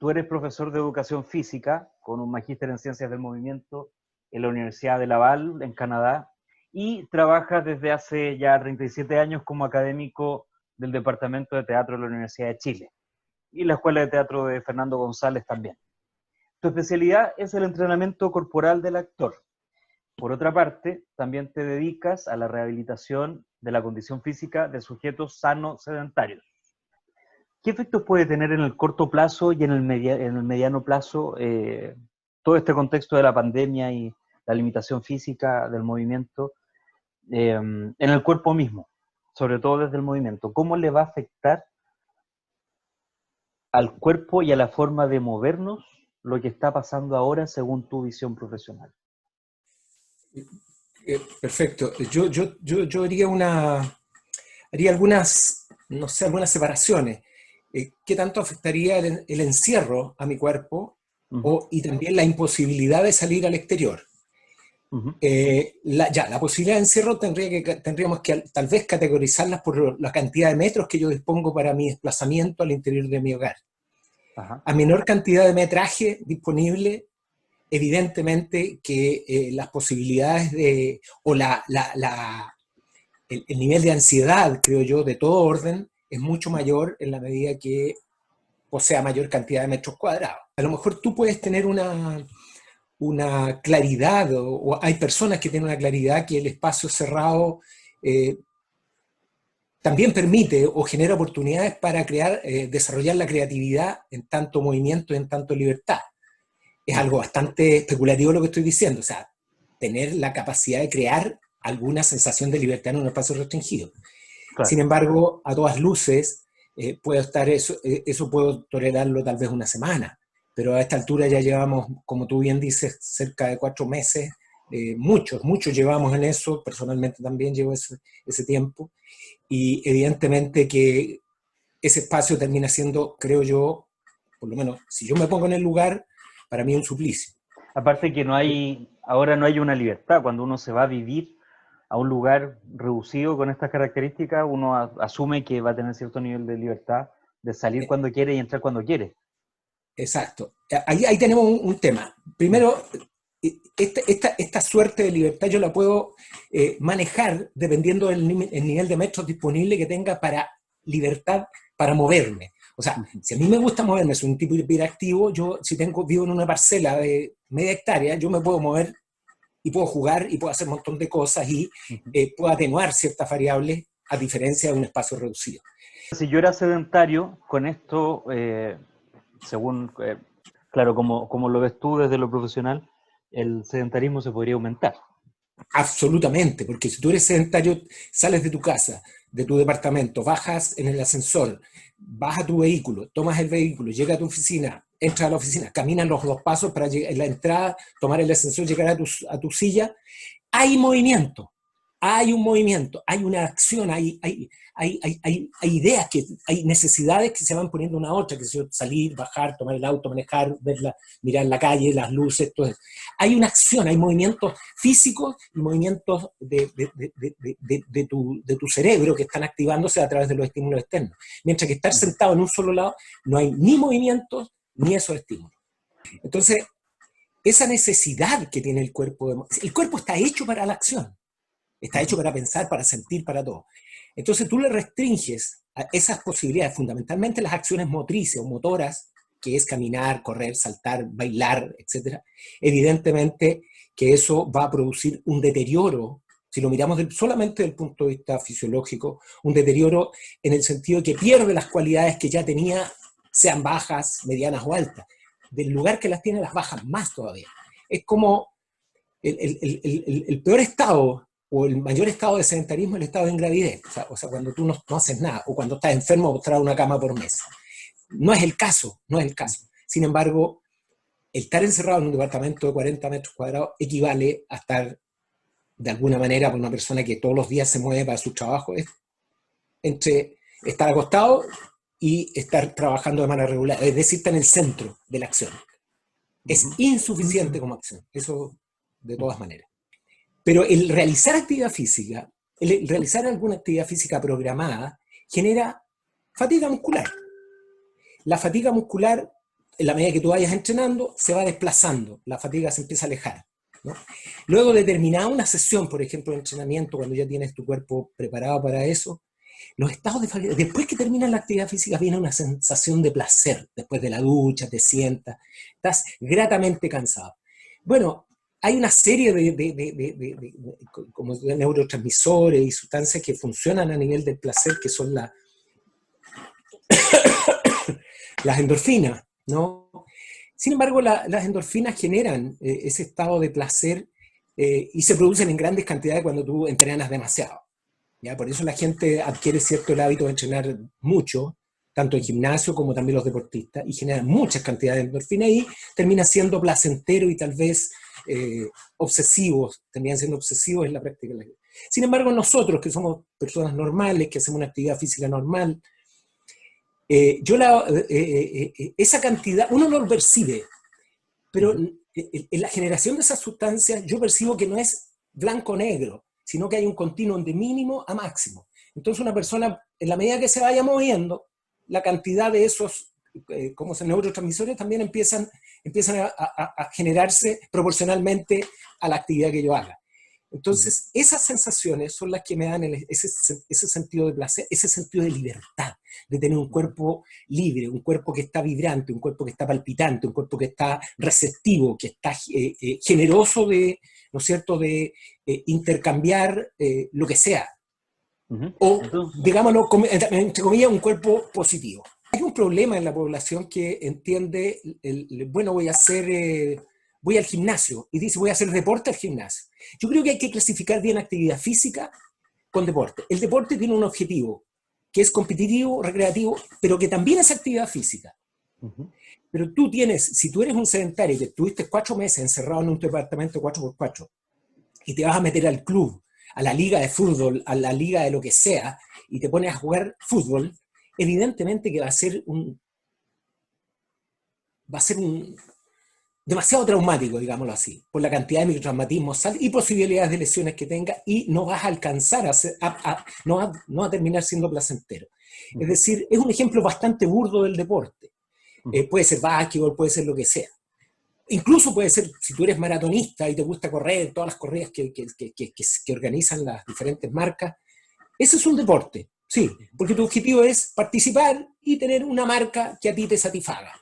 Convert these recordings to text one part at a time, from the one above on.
tú eres profesor de educación física con un magíster en ciencias del movimiento en la Universidad de Laval, en Canadá, y trabajas desde hace ya 37 años como académico del Departamento de Teatro de la Universidad de Chile y la Escuela de Teatro de Fernando González también. Tu especialidad es el entrenamiento corporal del actor. Por otra parte, también te dedicas a la rehabilitación de la condición física de sujetos sanos sedentarios. ¿Qué efectos puede tener en el corto plazo y en el mediano plazo todo este contexto de la pandemia y la limitación física del movimiento en el cuerpo mismo, sobre todo desde el movimiento? ¿Cómo le va a afectar al cuerpo y a la forma de movernos lo que está pasando ahora según tu visión profesional? Perfecto. Yo haría algunas, no sé, algunas separaciones. ¿Qué tanto afectaría el encierro a mi cuerpo y también la imposibilidad de salir al exterior? La posibilidad de encierro tendríamos que tal vez categorizarlas por la cantidad de metros que yo dispongo para mi desplazamiento al interior de mi hogar. Ajá. A menor cantidad de metraje disponible, evidentemente que las posibilidades el nivel de ansiedad, creo yo, de todo orden, es mucho mayor en la medida que posea mayor cantidad de metros cuadrados. A lo mejor tú puedes tener una claridad, o hay personas que tienen una claridad que el espacio cerrado también permite o genera oportunidades para desarrollar la creatividad en tanto movimiento y en tanto libertad. Es algo bastante especulativo lo que estoy diciendo, o sea, tener la capacidad de crear alguna sensación de libertad en un espacio restringido. Claro. Sin embargo, a todas luces, puedo estar eso puedo tolerarlo tal vez una semana, pero a esta altura ya llevamos, como tú bien dices, cerca de 4 meses, muchos llevamos en eso, personalmente también llevo ese tiempo, y evidentemente que ese espacio termina siendo, creo yo, por lo menos si yo me pongo en el lugar, para mí es un suplicio. Aparte que ahora no hay una libertad. Cuando uno se va a vivir a un lugar reducido con estas características, uno asume que va a tener cierto nivel de libertad de salir cuando quiere y entrar cuando quiere. Exacto. Ahí tenemos un tema. Primero, esta suerte de libertad yo la puedo manejar dependiendo del nivel de metros disponible que tenga para libertad para moverme. O sea, si a mí me gusta moverme, soy un tipo hiperactivo, yo vivo en una parcela de media hectárea, yo me puedo mover y puedo jugar y puedo hacer un montón de cosas y puedo atenuar ciertas variables a diferencia de un espacio reducido. Si yo era sedentario, con esto, según, claro, como lo ves tú desde lo profesional, el sedentarismo se podría aumentar. Absolutamente, porque si tú eres sedentario, sales de tu casa, de tu departamento, bajas en el ascensor, vas a tu vehículo, tomas el vehículo, llegas a tu oficina, entras a la oficina, caminas los 2 pasos para llegar en la entrada, tomar el ascensor, llegar a tu silla, hay movimiento, hay un movimiento, hay una acción, hay ideas, hay necesidades que se van poniendo una a otra, que es salir, bajar, tomar el auto, manejar, mirar la calle, las luces, todo eso. Hay una acción, hay movimientos físicos y movimientos de tu cerebro que están activándose a través de los estímulos externos. Mientras que estar sentado en un solo lado, no hay ni movimientos ni esos estímulos. Entonces, esa necesidad que tiene el cuerpo está hecho para la acción, está hecho para pensar, para sentir, para todo. Entonces tú le restringes a esas posibilidades, fundamentalmente las acciones motrices o motoras, que es caminar, correr, saltar, bailar, etc. Evidentemente que eso va a producir un deterioro, si lo miramos solamente desde el punto de vista fisiológico, un deterioro en el sentido de que pierde las cualidades que ya tenía, sean bajas, medianas o altas. Del lugar que las tiene, las bajas más todavía. Es como el peor estado o el mayor estado de sedentarismo es el estado de ingravidez, o sea cuando tú no haces nada, o cuando estás enfermo o traes una cama por mes. No es el caso, no es el caso. Sin embargo, el estar encerrado en un departamento de 40 metros cuadrados equivale a estar, de alguna manera, para una persona que todos los días se mueve para su trabajo, es entre estar acostado y estar trabajando de manera regular, es decir, está en el centro de la acción. Es insuficiente como acción, eso de todas maneras. Pero el realizar actividad física, el realizar alguna actividad física programada, genera fatiga muscular. La fatiga muscular en la medida que tú vayas entrenando, se va desplazando, la fatiga se empieza a alejar, ¿no? Luego de terminar una sesión, por ejemplo, de entrenamiento, cuando ya tienes tu cuerpo preparado para eso, los estados de fatiga, después que termina la actividad física, viene una sensación de placer. Después de la ducha, te sientas, estás gratamente cansado. Bueno, hay una serie como de neurotransmisores y sustancias que funcionan a nivel del placer, que son las endorfinas, ¿no? Sin embargo, las endorfinas generan ese estado de placer y se producen en grandes cantidades cuando tú entrenas demasiado. ¿Ya? Por eso la gente adquiere cierto el hábito de entrenar mucho, tanto en gimnasio como también los deportistas, y generan muchas cantidades de endorfina y termina siendo placentero y tal vez terminan siendo obsesivos en la práctica. Sin embargo, nosotros que somos personas normales, que hacemos una actividad física normal, esa cantidad, uno no lo percibe, pero en la generación de esas sustancias yo percibo que no es blanco-negro, sino que hay un continuum de mínimo a máximo. Entonces una persona, en la medida que se vaya moviendo, la cantidad de esos como son neurotransmisores también empiezan a generarse proporcionalmente a la actividad que yo haga. Entonces, esas sensaciones son las que me dan ese sentido de placer, ese sentido de libertad, de tener un cuerpo libre, un cuerpo que está vibrante, un cuerpo que está palpitante, un cuerpo que está receptivo, que está generoso ¿no es cierto?, de intercambiar lo que sea. O, Entonces, digámoslo, entre comillas, un cuerpo positivo. Hay un problema en la población que entiende, bueno, voy al gimnasio, y dice, voy a hacer deporte al gimnasio. Yo creo que hay que clasificar bien actividad física con deporte. El deporte tiene un objetivo, que es competitivo, recreativo, pero que también es actividad física. Pero si tú eres un sedentario que estuviste 4 meses encerrado en un departamento 4x4 y te vas a meter al club, a la liga de fútbol, a la liga de lo que sea, y te pones a jugar fútbol, evidentemente que va a ser demasiado traumático, digámoslo así, por la cantidad de microtraumatismos y posibilidades de lesiones que tenga, y no vas a alcanzar no va a terminar siendo placentero. Es decir, es un ejemplo bastante burdo del deporte. Puede ser básquetbol, puede ser lo que sea. Incluso puede ser, si tú eres maratonista y te gusta correr, todas las corridas que organizan las diferentes marcas, ese es un deporte, sí, porque tu objetivo es participar y tener una marca que a ti te satisfaga.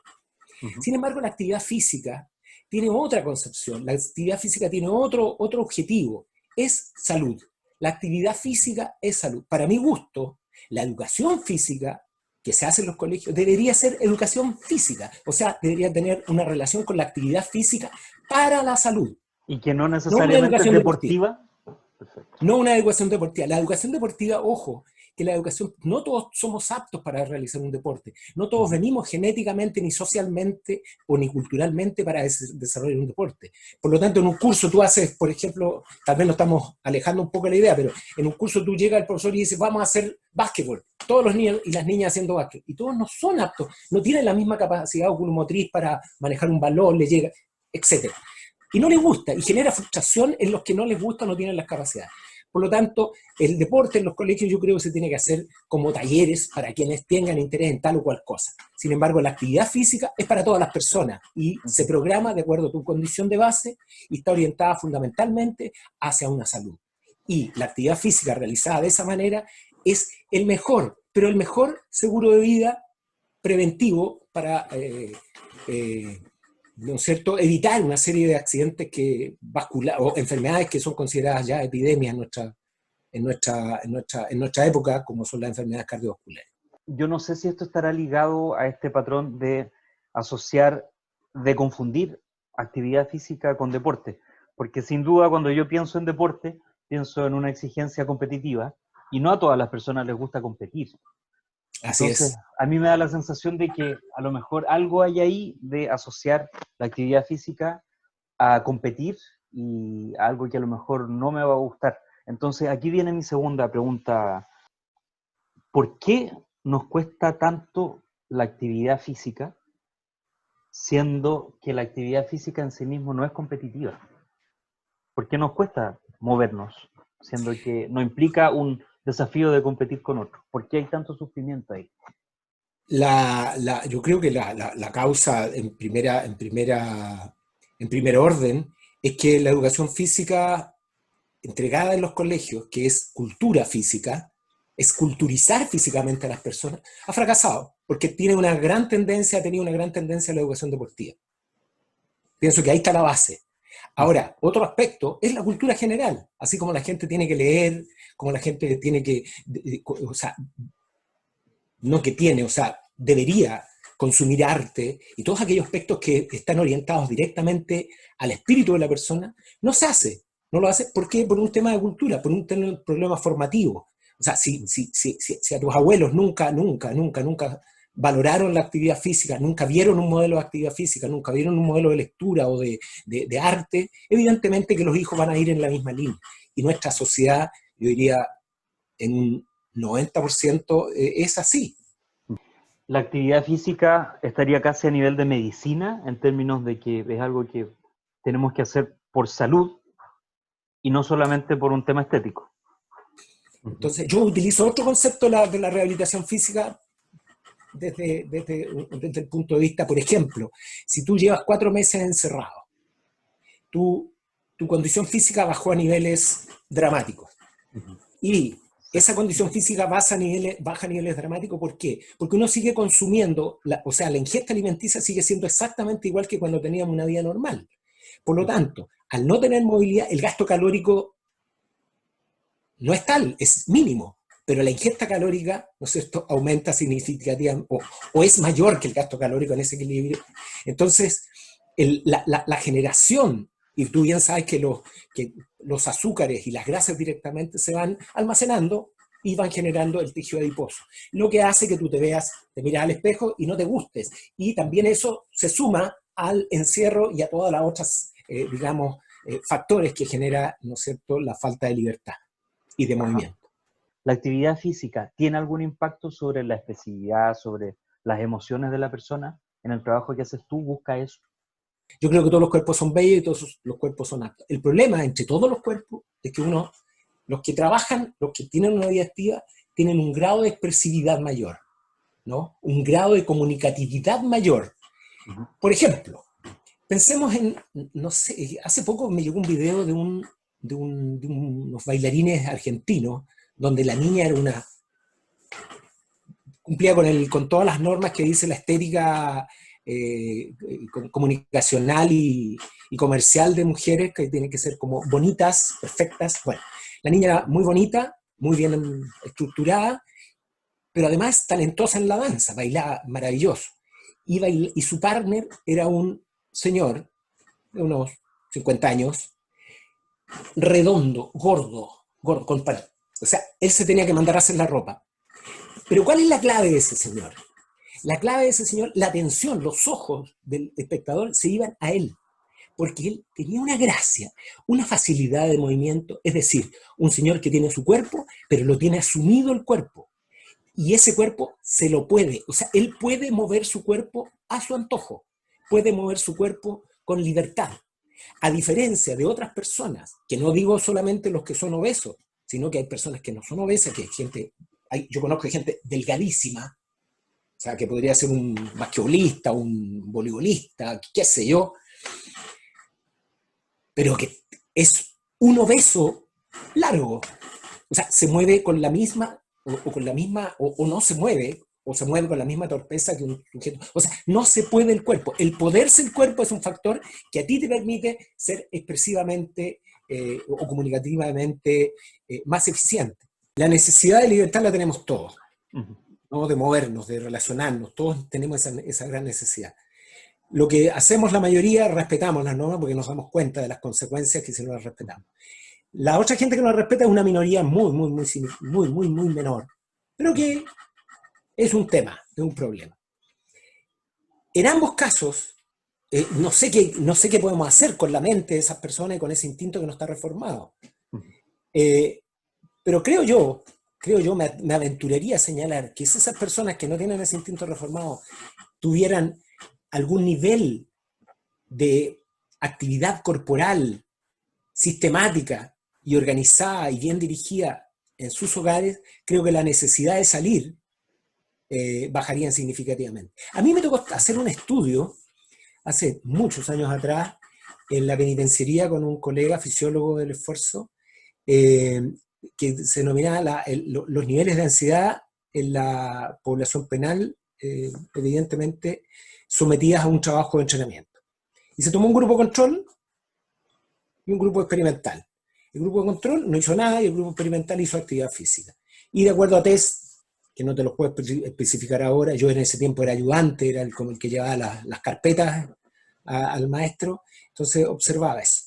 Sin embargo, la actividad física tiene otra concepción, la actividad física tiene otro objetivo, es salud. La actividad física es salud. Para mi gusto, la educación física que se hace en los colegios debería ser educación física, o sea, debería tener una relación con la actividad física para la salud, y que no no una necesariamente es educación deportiva. deportiva. Perfecto. No una educación deportiva. La educación deportiva, ojo, que la educación, no todos somos aptos para realizar un deporte, no todos venimos genéticamente, ni socialmente, o ni culturalmente para desarrollar un deporte. Por lo tanto, en un curso tú haces, por ejemplo, tal vez nos estamos alejando un poco de la idea, pero en un curso tú llegas al profesor y dices, vamos a hacer básquetbol, todos los niños y las niñas haciendo básquet, y todos no son aptos, no tienen la misma capacidad oculomotriz para manejar un balón, le llega, etc. Y no les gusta, y genera frustración en los que no les gusta, no tienen las capacidades. Por lo tanto, el deporte en los colegios yo creo que se tiene que hacer como talleres para quienes tengan interés en tal o cual cosa. Sin embargo, la actividad física es para todas las personas y se programa de acuerdo a tu condición de base y está orientada fundamentalmente hacia una salud. Y la actividad física realizada de esa manera es el mejor, pero el mejor seguro de vida preventivo para ¿no es cierto?, evitar una serie de accidentes o enfermedades que son consideradas ya epidemias en nuestra época, como son las enfermedades cardiovasculares. Yo no sé si esto estará ligado a este patrón de asociar, de confundir actividad física con deporte, porque sin duda cuando yo pienso en deporte, pienso en una exigencia competitiva, y no a todas las personas les gusta competir. Así Entonces, es. a mí me da la sensación de que a lo mejor algo hay ahí de asociar la actividad física a competir y algo que a lo mejor no me va a gustar. Entonces, aquí viene mi segunda pregunta. ¿Por qué nos cuesta tanto la actividad física, siendo que la actividad física en sí mismo no es competitiva? ¿Por qué nos cuesta movernos, siendo que no implica un desafío de competir con otro? ¿Por qué hay tanto sufrimiento ahí? Yo creo que la causa en primer orden es que la educación física entregada en los colegios, que es cultura física, es culturizar físicamente a las personas, ha fracasado, porque ha tenido una gran tendencia a la educación deportiva. Pienso que ahí está la base. Ahora, otro aspecto es la cultura general, así como la gente tiene que leer, como la gente tiene que, o sea, no que tiene, o sea, debería consumir arte y todos aquellos aspectos que están orientados directamente al espíritu de la persona, no se hace. No lo hace, ¿por qué? Por un tema de cultura, por un problema formativo. O sea, si a tus abuelos nunca valoraron la actividad física, nunca vieron un modelo de actividad física, nunca vieron un modelo de lectura o de arte, evidentemente que los hijos van a ir en la misma línea. Y nuestra sociedad, yo diría, en un 90% es así. La actividad física estaría casi a nivel de medicina, en términos de que es algo que tenemos que hacer por salud y no solamente por un tema estético. Entonces, yo utilizo otro concepto de la rehabilitación física desde el punto de vista, por ejemplo, si tú llevas 4 meses encerrado, tu condición física bajó a niveles dramáticos. Y esa condición física baja a niveles dramáticos, ¿por qué? Porque uno sigue consumiendo, o sea, la ingesta alimenticia sigue siendo exactamente igual que cuando teníamos una vida normal. Por lo tanto, al no tener movilidad, el gasto calórico no es tal, es mínimo, pero la ingesta calórica, ¿no es cierto?, aumenta significativamente, o es mayor que el gasto calórico en ese equilibrio. Entonces, la generación, y tú bien sabes que los azúcares y las grasas directamente se van almacenando y van generando el tejido adiposo, lo que hace que tú te miras al espejo y no te gustes, y también eso se suma al encierro y a todas las otras, digamos, factores que genera, ¿no es cierto?, la falta de libertad y de movimiento. ¿La actividad física tiene algún impacto sobre la expresividad, sobre las emociones de la persona? En el trabajo que haces tú, ¿busca eso? Yo creo que todos los cuerpos son bellos y todos los cuerpos son aptos. El problema entre todos los cuerpos es que los que trabajan, los que tienen una vida activa, tienen un grado de expresividad mayor, ¿no? Un grado de comunicatividad mayor. Por ejemplo, pensemos en, no sé, hace poco me llegó un video de unos bailarines argentinos, donde la niña cumplía con todas las normas que dice la estética comunicacional y comercial de mujeres, que tienen que ser como bonitas, perfectas. Bueno, la niña era muy bonita, muy bien estructurada, pero además talentosa en la danza, bailaba maravilloso. Y su partner era un señor de unos 50 años, redondo, gordo, o sea, él se tenía que mandar a hacer la ropa. Pero ¿cuál es la clave de ese señor? La clave de ese señor, la atención, los ojos del espectador se iban a él, porque él tenía una gracia, una facilidad de movimiento, es decir, un señor que tiene su cuerpo, pero lo tiene asumido el cuerpo, y ese cuerpo se lo puede, o sea, él puede mover su cuerpo a su antojo, puede mover su cuerpo con libertad, a diferencia de otras personas, que no digo solamente los que son obesos, sino que hay personas que no son obesas, que hay gente, yo conozco gente delgadísima, o sea, que podría ser un basquetbolista, un voleibolista, qué sé yo, pero que es un obeso largo. O sea, se mueve con la misma, o no se mueve, o se mueve con la misma torpeza que un sujeto. O sea, no se puede el cuerpo. El poderse el cuerpo es un factor que a ti te permite ser expresivamente o comunicativamente más eficiente. La necesidad de libertad la tenemos todos, ¿no? De movernos, de relacionarnos, todos tenemos esa gran necesidad. Lo que hacemos la mayoría, respetamos las normas porque nos damos cuenta de las consecuencias que si no las respetamos. La otra gente que no las respeta es una minoría muy menor, pero que es un tema, es un problema. En ambos casos, no sé qué podemos hacer con la mente de esas personas y con ese instinto que no está reformado. Pero creo yo, me aventuraría a señalar que si esas personas que no tienen ese instinto reformado tuvieran algún nivel de actividad corporal sistemática y organizada y bien dirigida en sus hogares, creo que la necesidad de salir bajarían significativamente. A mí me tocó hacer un estudio hace muchos años atrás en la penitenciaría con un colega fisiólogo del esfuerzo, eh, que se denominaba los niveles de ansiedad en la población penal, evidentemente sometidas a un trabajo de entrenamiento. Y se tomó un grupo control y un grupo experimental. El grupo de control no hizo nada y el grupo experimental hizo actividad física. Y de acuerdo a test, que no te los puedo especificar ahora, yo en ese tiempo era ayudante, era como el que llevaba las carpetas al maestro, entonces observaba eso.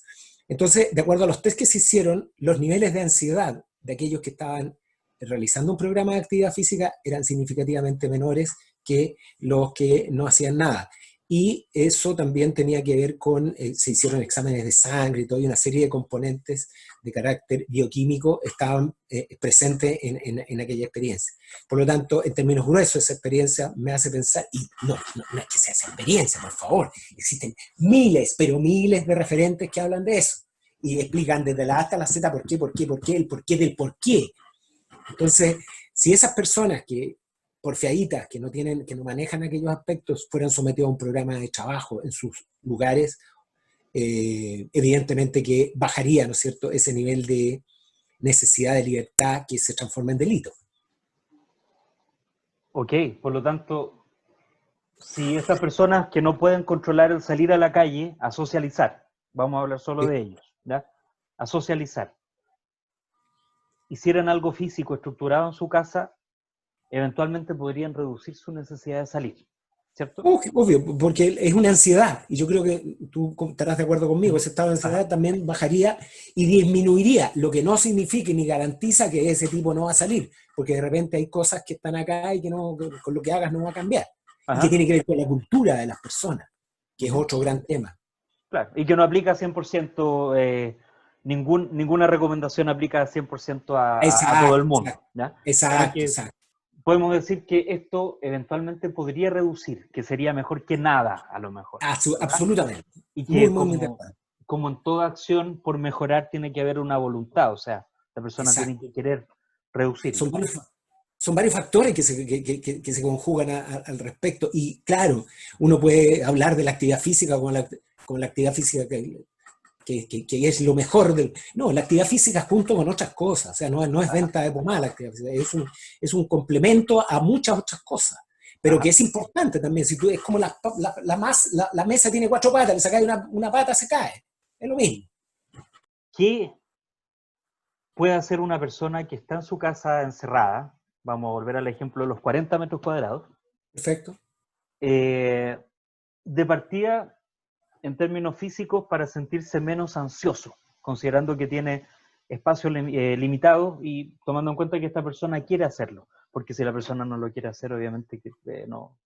Entonces, de acuerdo a los test que se hicieron, los niveles de ansiedad de aquellos que estaban realizando un programa de actividad física eran significativamente menores que los que no hacían nada. Y eso también tenía que ver con, se hicieron exámenes de sangre y toda una serie de componentes de carácter bioquímico estaban presentes en aquella experiencia. Por lo tanto, en términos gruesos, esa experiencia me hace pensar, y no es que sea esa experiencia, por favor, existen miles, pero miles de referentes que hablan de eso, y explican desde la A hasta la Z por qué, el porqué del porqué. Entonces, si esas personas que porfiaditas, que no manejan aquellos aspectos, fueran sometidos a un programa de trabajo en sus lugares, evidentemente que bajaría, ¿no es cierto?, ese nivel de necesidad de libertad que se transforma en delito. Ok, por lo tanto, si estas personas que no pueden controlar el salir a la calle a socializar, vamos a hablar solo de ellos, ¿ya? A socializar, hicieran algo físico estructurado en su casa, eventualmente podrían reducir su necesidad de salir, ¿cierto? Obvio, porque es una ansiedad, y yo creo que tú estarás de acuerdo conmigo, ese estado de ansiedad también bajaría y disminuiría, lo que no significa ni garantiza que ese tipo no va a salir, porque de repente hay cosas que están acá y que con lo que hagas no va a cambiar, y que tiene que ver con la cultura de las personas, que es otro gran tema. Claro, y que no aplica 100%, ninguna recomendación aplica 100% a todo el mundo, ¿ya? Exacto. Podemos decir que esto eventualmente podría reducir, que sería mejor que nada, a lo mejor. Absolutamente. Y que muy como en toda acción, por mejorar tiene que haber una voluntad, o sea, la persona tiene que querer reducirlo. Son varios factores que se conjugan al respecto. Y claro, uno puede hablar de la actividad física como la actividad física que es lo mejor del... No, la actividad física junto con otras cosas, o sea, no es venta de pomada la actividad física, es un complemento a muchas otras cosas, pero que es importante también, si tú, es como la mesa tiene 4 patas, le sacáis una pata, se cae, es lo mismo. ¿Qué puede hacer una persona que está en su casa encerrada? Vamos a volver al ejemplo de los 40 metros cuadrados. Perfecto. De partida, en términos físicos, para sentirse menos ansioso, considerando que tiene espacios limitados y tomando en cuenta que esta persona quiere hacerlo, porque si la persona no lo quiere hacer, obviamente que no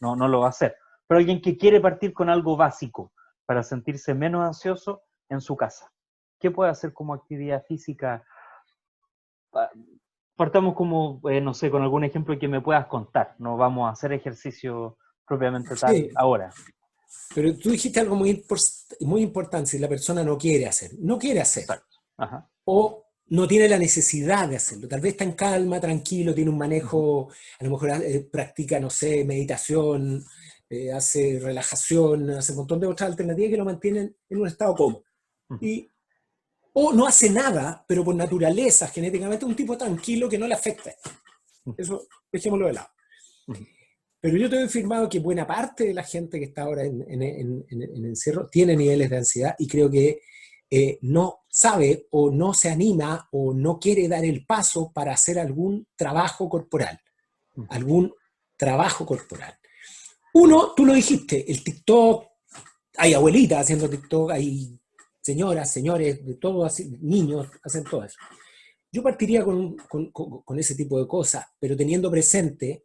lo va a hacer. Pero alguien que quiere partir con algo básico para sentirse menos ansioso en su casa, ¿qué puede hacer como actividad física? Partamos como, no sé, con algún ejemplo que me puedas contar. No vamos a hacer ejercicio propiamente tal ahora. Pero tú dijiste algo muy importante, si la persona no quiere hacer. O no tiene la necesidad de hacerlo. Tal vez está en calma, tranquilo, tiene un manejo, a lo mejor practica, no sé, meditación, hace relajación, hace un montón de otras alternativas que lo mantienen en un estado cómodo. O no hace nada, pero por naturaleza, genéticamente, un tipo tranquilo que no le afecta. Eso, dejémoslo de lado. Pero yo te he afirmado que buena parte de la gente que está ahora en encierro tiene niveles de ansiedad y creo que no sabe o no se anima o no quiere dar el paso para hacer algún trabajo corporal. Uno, tú lo dijiste, el TikTok, hay abuelitas haciendo TikTok, hay señoras, señores, de todo, así, niños hacen todo eso. Yo partiría con ese tipo de cosas, pero teniendo presente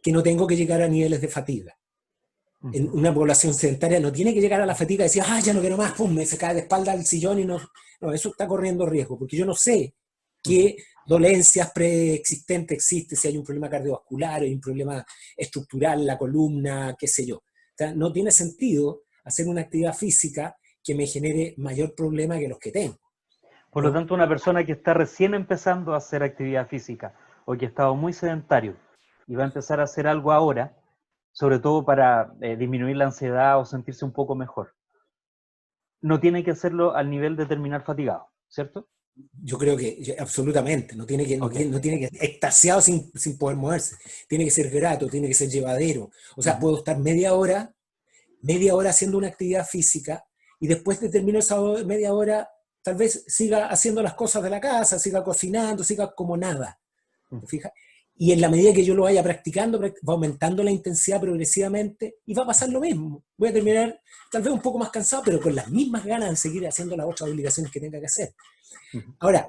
que no tengo que llegar a niveles de fatiga. En una población sedentaria no tiene que llegar a la fatiga y decir, ya no quiero más, pum, me se cae de espalda al sillón y no, eso está corriendo riesgo, porque yo no sé qué dolencias preexistentes existen, si hay un problema cardiovascular, hay un problema estructural en la columna, qué sé yo. O sea, no tiene sentido hacer una actividad física que me genere mayor problema que los que tengo. Por lo tanto, una persona que está recién empezando a hacer actividad física o que ha estado muy sedentario, y va a empezar a hacer algo ahora, sobre todo para disminuir la ansiedad o sentirse un poco mejor, no tiene que hacerlo al nivel de terminar fatigado, ¿cierto? Yo creo que absolutamente, Ok. no tiene que ser extasiado sin poder moverse, tiene que ser grato, tiene que ser llevadero. O sea, puedo estar media hora haciendo una actividad física y después de terminar esa media hora, tal vez siga haciendo las cosas de la casa, siga cocinando, siga como nada. ¿Te fijas? Y en la medida que yo lo vaya practicando, va aumentando la intensidad progresivamente y va a pasar lo mismo. Voy a terminar tal vez un poco más cansado, pero con las mismas ganas de seguir haciendo las otras obligaciones que tenga que hacer. Ahora,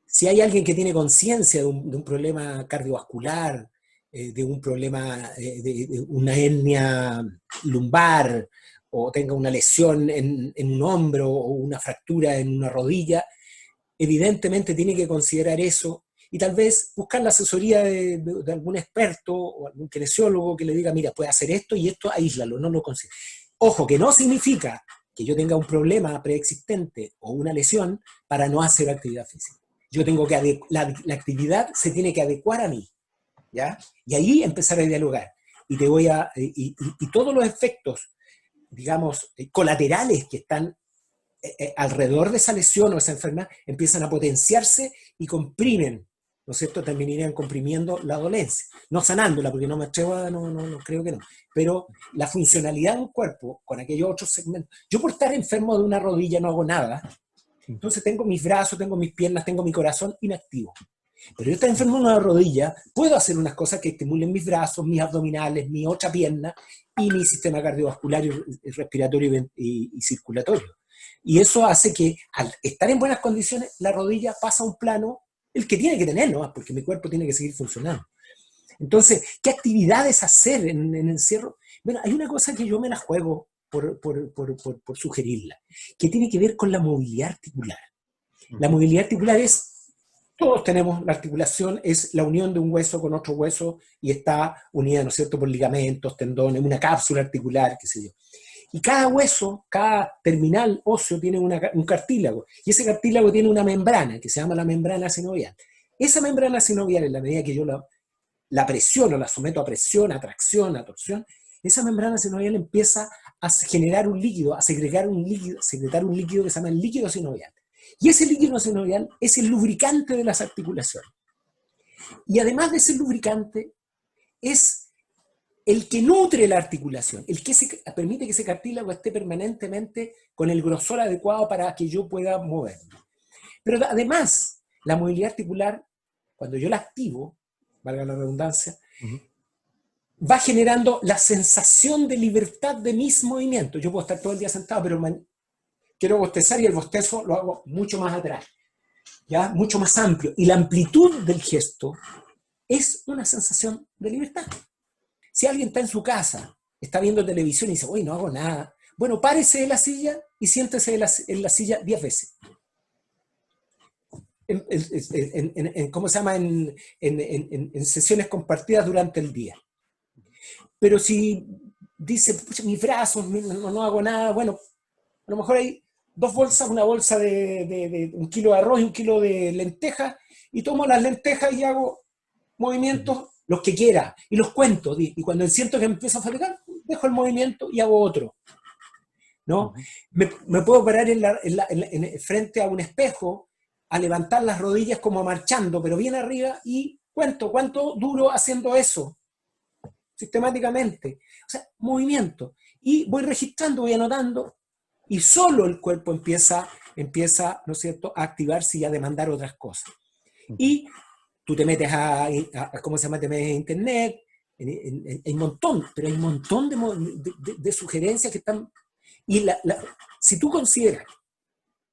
si hay alguien que tiene conciencia de un problema cardiovascular, de un problema, de una hernia lumbar, o tenga una lesión en un hombro o una fractura en una rodilla, evidentemente tiene que considerar eso y tal vez buscar la asesoría de algún experto o algún kinesiólogo que le diga, mira, puede hacer esto y esto, aíslalo, no lo consigue. Ojo, que no significa que yo tenga un problema preexistente o una lesión para no hacer actividad física. Yo tengo que, la actividad se tiene que adecuar a mí, ¿ya? Y ahí empezar a dialogar. Y te voy a, y todos los efectos, digamos, colaterales que están alrededor de esa lesión o esa enfermedad empiezan a potenciarse y comprimen, ¿no es cierto? Terminarían comprimiendo la dolencia, no sanándola, porque no me atrevo a, no creo que no, pero la funcionalidad de un cuerpo con aquellos otros segmentos. Yo por estar enfermo de una rodilla no hago nada, entonces tengo mis brazos, tengo mis piernas, tengo mi corazón inactivo. Pero yo estoy enfermo de una rodilla, puedo hacer unas cosas que estimulen mis brazos, mis abdominales, mi otra pierna y mi sistema cardiovascular y respiratorio y circulatorio. Y eso hace que al estar en buenas condiciones, la rodilla pasa a un plano, el que tiene que tener, ¿no? Porque mi cuerpo tiene que seguir funcionando. Entonces, ¿qué actividades hacer en encierro? Bueno, hay una cosa que yo me la juego por sugerirla, que tiene que ver con la movilidad articular. La movilidad articular es, todos tenemos, la articulación es la unión de un hueso con otro hueso y está unida, ¿no es cierto?, por ligamentos, tendones, una cápsula articular, qué sé yo. Y cada hueso, cada terminal óseo tiene un cartílago, y ese cartílago tiene una membrana que se llama la membrana sinovial. Esa membrana sinovial, en la medida que yo la presiono, la someto a presión, a tracción, a torsión, esa membrana sinovial empieza a generar un líquido, a secretar un líquido, secretar un líquido que se llama el líquido sinovial. Y ese líquido sinovial es el lubricante de las articulaciones. Y además de ser lubricante, es el que nutre la articulación, el que permite que ese cartílago esté permanentemente con el grosor adecuado para que yo pueda moverme. Pero además, la movilidad articular, cuando yo la activo, valga la redundancia, va generando la sensación de libertad de mis movimientos. Yo puedo estar todo el día sentado, pero quiero bostezar y el bostezo lo hago mucho más atrás, ¿ya? Mucho más amplio. Y la amplitud del gesto es una sensación de libertad. Si alguien está en su casa, está viendo televisión y dice, uy, no hago nada, bueno, párese de la silla y siéntese en la silla 10 veces. ¿Cómo se llama? En sesiones compartidas durante el día. Pero si dice, pucha, mis brazos, no hago nada, bueno, a lo mejor hay dos bolsas, una bolsa de 1 kilo de arroz y 1 kilo de lentejas, y tomo las lentejas y hago movimientos, los que quiera, y los cuento, y cuando siento que me empiezo a fatigar, dejo el movimiento y hago otro, ¿no? Me puedo parar frente a un espejo, a levantar las rodillas como marchando, pero bien arriba, y cuento cuánto duro haciendo eso, sistemáticamente. O sea, movimiento. Y voy registrando, voy anotando, y solo el cuerpo empieza, ¿no es cierto?, a activarse y a demandar otras cosas. Y tú te metes ¿cómo se llama? Te metes a internet, hay un montón, pero hay un montón de sugerencias que están... Y si tú consideras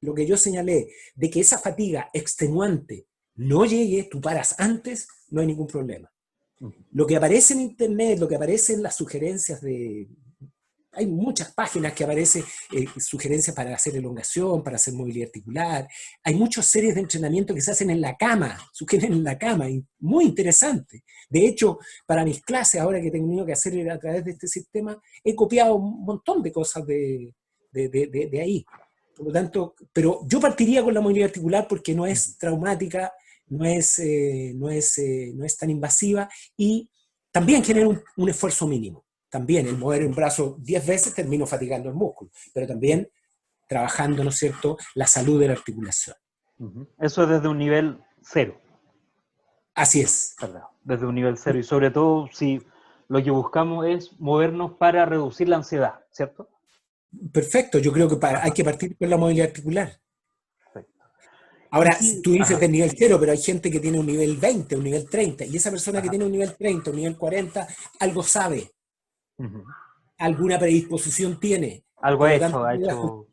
lo que yo señalé, de que esa fatiga extenuante no llegue, tú paras antes, no hay ningún problema. Lo que aparece en internet, lo que aparece en las sugerencias hay muchas páginas que aparecen sugerencias para hacer elongación, para hacer movilidad articular. Hay muchas series de entrenamiento que se hacen en la cama, sugieren en la cama, y muy interesante. De hecho, para mis clases, ahora que he tenido que hacer a través de este sistema, he copiado un montón de cosas de ahí. Por lo tanto, pero yo partiría con la movilidad articular porque no es traumática, no es tan invasiva y también genera un esfuerzo mínimo. También el mover un brazo 10 veces termino fatigando el músculo, pero también trabajando, ¿no es cierto?, la salud de la articulación. Eso es desde un nivel cero. Así es. ¿Verdad? Desde un nivel cero. Y sobre todo si lo que buscamos es movernos para reducir la ansiedad, ¿cierto? Perfecto, yo creo que hay que partir con la movilidad articular. Perfecto. Ahora, Y, tú dices de nivel 0, pero hay gente que tiene un nivel 20, un nivel 30, y esa persona que tiene un nivel 30, un nivel 40, algo sabe, alguna predisposición tiene. Algo Por lo tanto, ha hecho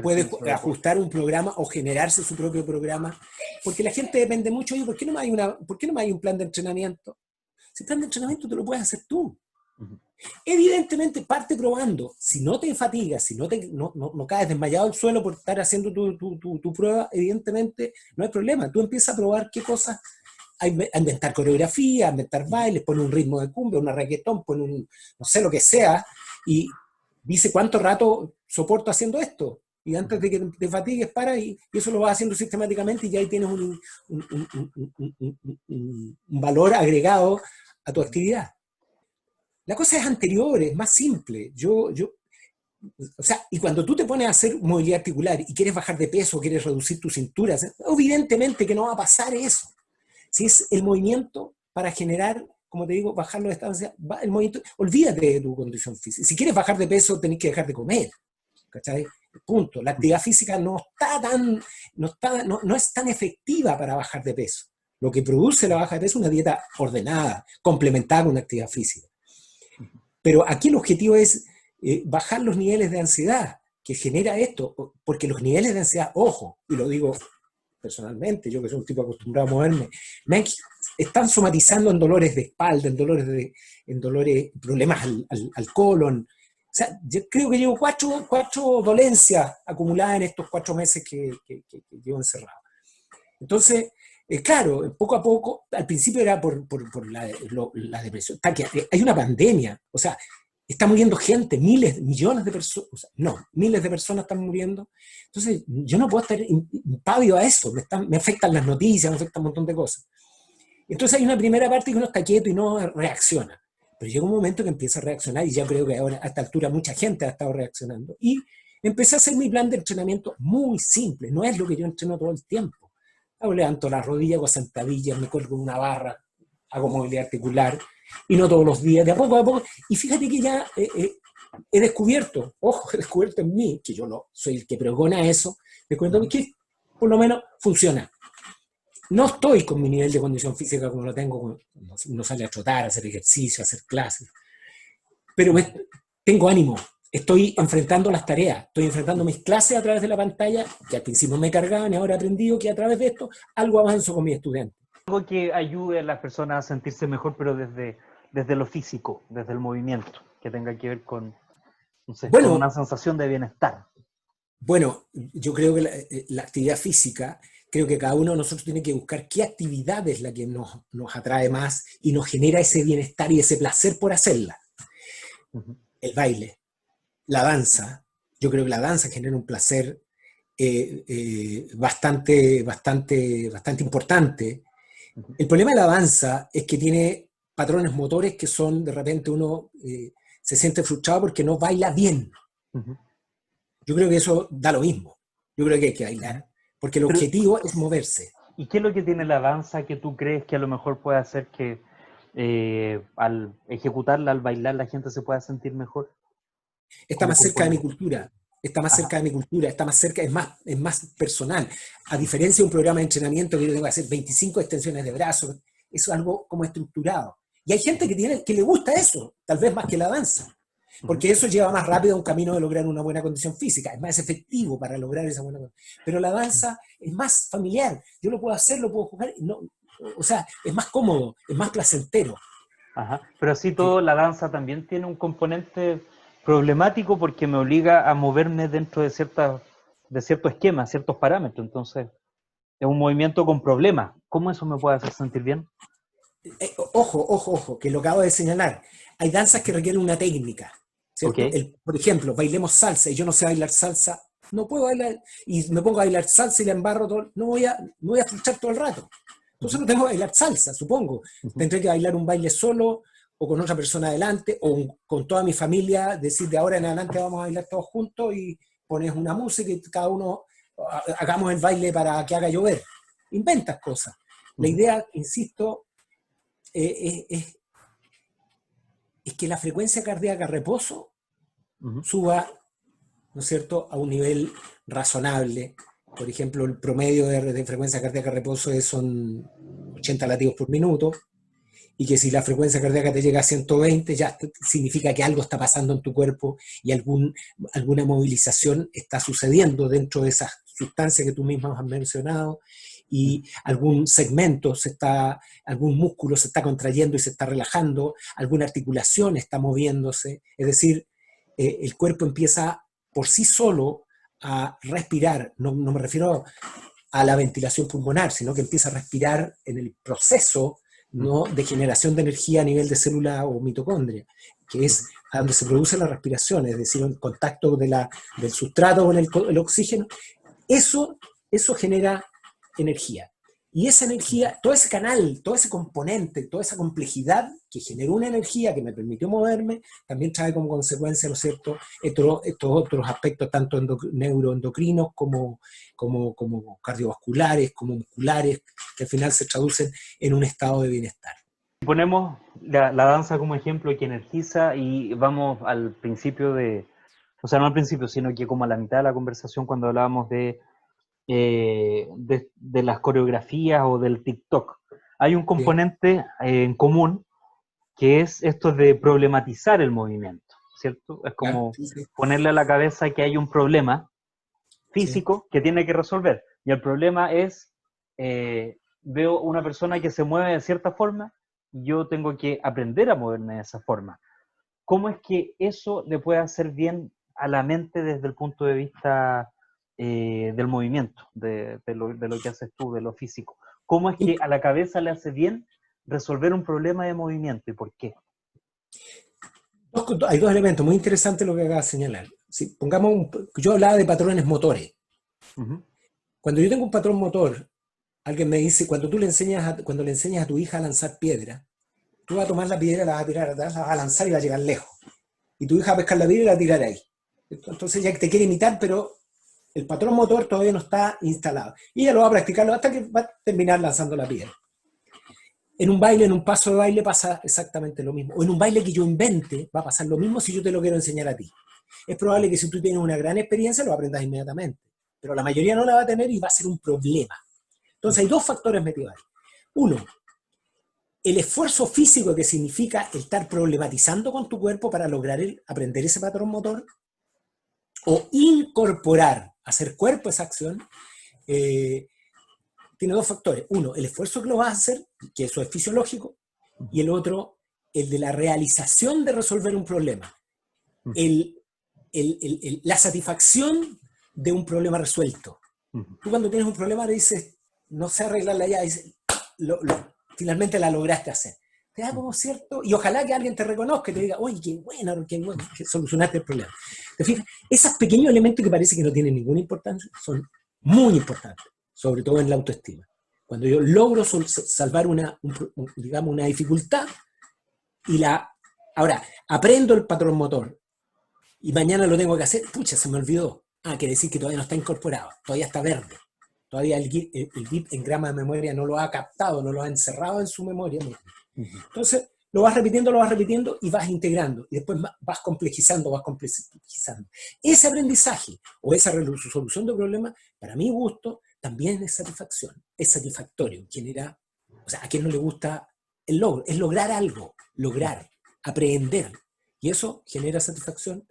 puede ejercicio. ajustar un programa o generarse su propio programa, porque la gente depende mucho. Oye, ¿por qué no me hay un plan de entrenamiento? Si el plan de entrenamiento te lo puedes hacer tú. Evidentemente, parte probando. Si no te fatigas, si no caes desmayado al suelo por estar haciendo tu prueba, evidentemente no hay problema. Tú empiezas a probar qué cosas, a inventar coreografía, a inventar bailes, pon un ritmo de cumbia, una reggaetón, pon no sé lo que sea, y dice cuánto rato soporto haciendo esto. Y antes de que te fatigues, para y eso lo vas haciendo sistemáticamente y ya ahí tienes un valor agregado a tu actividad. La cosa es anterior, es más simple. O sea, y cuando tú te pones a hacer movilidad articular y quieres bajar de peso, quieres reducir tu cintura, evidentemente que no va a pasar eso. Si es el movimiento para generar, como te digo, bajar la distancia, el movimiento, olvídate de tu condición física. Si quieres bajar de peso, tenés que dejar de comer. ¿Cachai? Punto. La actividad física no es tan efectiva para bajar de peso. Lo que produce la baja de peso es una dieta ordenada, complementada con una actividad física. Pero aquí el objetivo es bajar los niveles de ansiedad que genera esto, porque los niveles de ansiedad, ojo, y lo digo personalmente, yo que soy un tipo acostumbrado a moverme, están somatizando en dolores de espalda, en problemas al colon. O sea, yo creo que llevo cuatro dolencias acumuladas en estos 4 meses que llevo encerrado. Entonces, claro, poco a poco, al principio era por la depresión. Hay una pandemia, o sea, está muriendo gente, millones de personas, o sea, no, miles de personas están muriendo. Entonces, yo no puedo estar impávido a eso, me afectan las noticias, me afectan un montón de cosas. Entonces hay una primera parte que uno está quieto y no reacciona. Pero llega un momento que empieza a reaccionar y ya creo que ahora a esta altura mucha gente ha estado reaccionando. Y empecé a hacer mi plan de entrenamiento muy simple, no es lo que yo entreno todo el tiempo. Levanto la rodilla, hago sentadillas, me cuelgo en una barra, hago movilidad articular, y no todos los días, de a poco. Y fíjate que ya he descubierto, ojo, he descubierto en mí, que yo no soy el que pregona eso, me cuento que por lo menos funciona. No estoy con mi nivel de condición física como lo tengo, no sale a trotar, a hacer ejercicio, a hacer clases, pero tengo ánimo, estoy enfrentando las tareas, estoy enfrentando mis clases a través de la pantalla, que al principio me cargaban y ahora he aprendido que a través de esto algo avanzo con mis estudiantes. Algo que ayude a las personas a sentirse mejor, pero desde lo físico, desde el movimiento, que tenga que ver con, no sé, con una sensación de bienestar. Bueno, yo creo que la actividad física, creo que cada uno de nosotros tiene que buscar qué actividad es la que nos atrae más y nos genera ese bienestar y ese placer por hacerla. El baile, la danza, yo creo que la danza genera un placer bastante importante. El problema de la danza es que tiene patrones motores que son, de repente uno se siente frustrado porque no baila bien. Yo creo que eso da lo mismo. Yo creo que hay que bailar, porque el objetivo es moverse. ¿Y qué es lo que tiene la danza que tú crees que a lo mejor puede hacer que al ejecutarla, al bailar, la gente se pueda sentir mejor? Está más cerca de mi cultura. Está más cerca de mi cultura, está más cerca, es más personal. A diferencia de un programa de entrenamiento que yo tengo que hacer 25 extensiones de brazos, eso es algo como estructurado. Y hay gente que le gusta eso, tal vez más que la danza. Porque eso lleva más rápido a un camino de lograr una buena condición física, es más efectivo para lograr esa buena condición. Pero la danza es más familiar, yo lo puedo hacer, lo puedo jugar, no, o sea, es más cómodo, es más placentero. Ajá. Pero así todo, la danza también tiene un componente problemático porque me obliga a moverme dentro de cierto esquema, ciertos parámetros. Entonces, es un movimiento con problemas. ¿Cómo eso me puede hacer sentir bien? Ojo, que lo acabo de señalar. Hay danzas que requieren una técnica, ¿cierto? Okay. Por ejemplo, bailemos salsa y yo no sé bailar salsa, no puedo bailar, y me pongo a bailar salsa y la embarro todo, no voy a fruchar todo el rato. Entonces no tengo que bailar salsa, supongo. Tendré que bailar un baile solo, o con otra persona adelante, o con toda mi familia, decir de ahora en adelante vamos a bailar todos juntos y pones una música y cada uno hagamos el baile para que haga llover. Inventas cosas. La idea, insisto, es que la frecuencia cardíaca a reposo suba, ¿no es cierto?, a un nivel razonable. Por ejemplo, el promedio de frecuencia cardíaca a reposo son 80 latidos por minuto, y que si la frecuencia cardíaca te llega a 120, ya significa que algo está pasando en tu cuerpo y alguna movilización está sucediendo dentro de esas sustancias que tú mismo has mencionado, y algún segmento algún músculo se está contrayendo y se está relajando, alguna articulación está moviéndose, es decir, el cuerpo empieza por sí solo a respirar. No me refiero a la ventilación pulmonar, sino que empieza a respirar en el proceso, ¿no?, de generación de energía a nivel de célula o mitocondria, que es a donde se produce la respiración, es decir, el contacto del sustrato con el oxígeno. Eso genera energía. Y esa energía, todo ese canal, todo ese componente, toda esa complejidad que generó una energía que me permitió moverme, también trae como consecuencia, ¿no es cierto?, estos otros aspectos, tanto neuroendocrinos como cardiovasculares, como musculares, que al final se traducen en un estado de bienestar. Ponemos la danza como ejemplo que energiza, y vamos al principio o sea, no al principio, sino que como a la mitad de la conversación, cuando hablábamos de las coreografías o del TikTok. Hay un componente en común, que es esto de problematizar el movimiento, ¿cierto? Es como ponerle a la cabeza que hay un problema físico que tiene que resolver, y el problema es, veo una persona que se mueve de cierta forma, y yo tengo que aprender a moverme de esa forma. ¿Cómo es que eso le puede hacer bien a la mente desde el punto de vista del movimiento, de lo que haces tú, de lo físico? ¿Cómo es que a la cabeza le hace bien resolver un problema de movimiento, y por qué? Hay dos elementos muy interesantes lo que acabas de señalar. Si yo hablaba de patrones motores. Cuando yo tengo un patrón motor, alguien me dice, cuando le enseñas a tu hija a lanzar piedra, tú vas a tomar la piedra, la vas a tirar atrás, la vas a lanzar y va a llegar lejos. Y tu hija va a pescar la piedra y la va a tirar ahí. Entonces ya te quiere imitar, pero el patrón motor todavía no está instalado. Y ella lo va a practicarlo hasta que va a terminar lanzando la piedra. En un baile, en un paso de baile pasa exactamente lo mismo. O en un baile que yo invente va a pasar lo mismo si yo te lo quiero enseñar a ti. Es probable que si tú tienes una gran experiencia lo aprendas inmediatamente, pero la mayoría no la va a tener y va a ser un problema. Entonces hay dos factores metidos ahí. Uno, el esfuerzo físico que significa el estar problematizando con tu cuerpo para lograr aprender ese patrón motor, o incorporar, hacer cuerpo esa acción, tiene dos factores. Uno, el esfuerzo que lo vas a hacer, que eso es fisiológico, y el otro, el de la realización de resolver un problema. La satisfacción de un problema resuelto. Tú cuando tienes un problema le dices, no sé arreglarla ya, dices, finalmente la lograste hacer. Te da como cierto, y ojalá que alguien te reconozca y te diga, oye, qué bueno, que solucionaste el problema. ¿Te fijas? Esos pequeños elementos que parece que no tienen ninguna importancia son muy importantes, sobre todo en la autoestima. Cuando yo logro salvar una dificultad, ahora aprendo el patrón motor, y mañana lo tengo que hacer, pucha, se me olvidó. Quiere decir que todavía no está incorporado, todavía está verde. Todavía el bit en grama de memoria no lo ha captado, no lo ha encerrado en su memoria. Entonces, lo vas repitiendo y vas integrando. Y después vas complejizando. Ese aprendizaje o esa resolución de problemas, para mi gusto, también es satisfacción. Es satisfactorio. ¿A quién no le gusta el logro? Es lograr algo, aprender. Y eso genera satisfacción.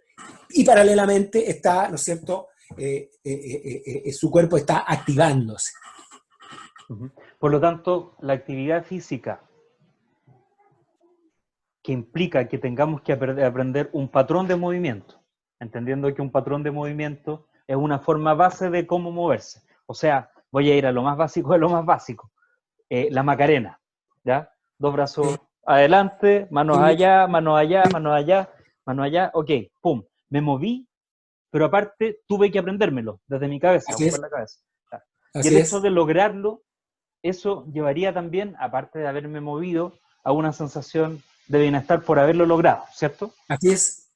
Y paralelamente está, ¿no es cierto?, su cuerpo está activándose. Por lo tanto, la actividad física que implica que tengamos que aprender un patrón de movimiento, entendiendo que un patrón de movimiento es una forma base de cómo moverse. O sea, voy a ir a lo más básico de lo más básico. La Macarena, ¿ya? Dos brazos adelante, manos allá, manos allá, manos allá, manos allá, ok, pum. Me moví, pero aparte tuve que aprendérmelo desde mi cabeza, por la cabeza. Y el hecho de lograrlo, eso llevaría también, aparte de haberme movido, a una sensación de bienestar por haberlo logrado, ¿cierto? Así es.